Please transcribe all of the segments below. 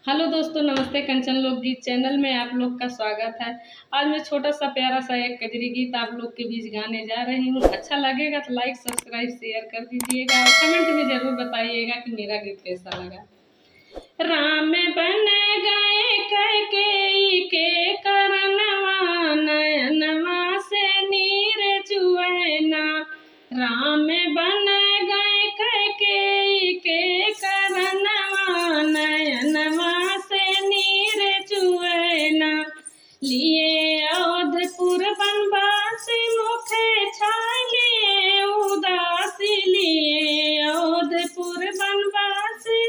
Hello दोस्तों, नमस्ते। कंचन लोकगीत चैनल में आप लोग का स्वागत है। आज मैं छोटा सा प्यारा सा एक कजरी गीत आप लोग के बीच गाने जा रही हूँ। अच्छा लगेगा तो लाइक सब्सक्राइब शेयर कर दीजिएगा और कमेंट में जरूर बताइएगा कि मेरा गीत कैसा लगा। राम बन गए कैकेयी के करनवा, नयनवा से नीर चुएना। राम बन गए कैकेयी के करनवा, नयनवा से नीर चुएना। लिए अवधपुर बनवासी मुखे छाए उदासी, लिए अवधपुर बनवासी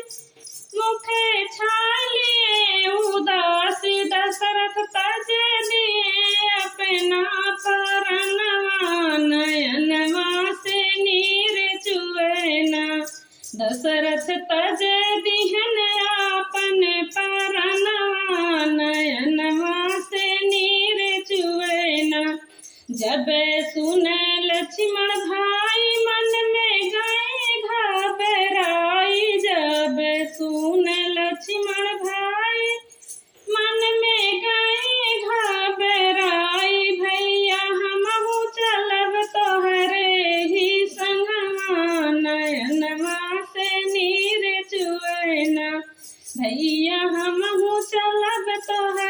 मुखे छाए उदासी। दशरथ तज दिए अपना परनवा, नयनवा से नीर चुएना। दशरथ तज दिहन अपन परनवा, नयनवा से नीर चुएना। जब सुने लक्ष्मण भाई मन में गए घबराई, जब सुने लक्ष्मण भाई मन में गए घबराई। भैया हमहु चलब तोहरे ही संगवा, नयनवा से नीर चुएना। भैया हमहु चलब तोहरे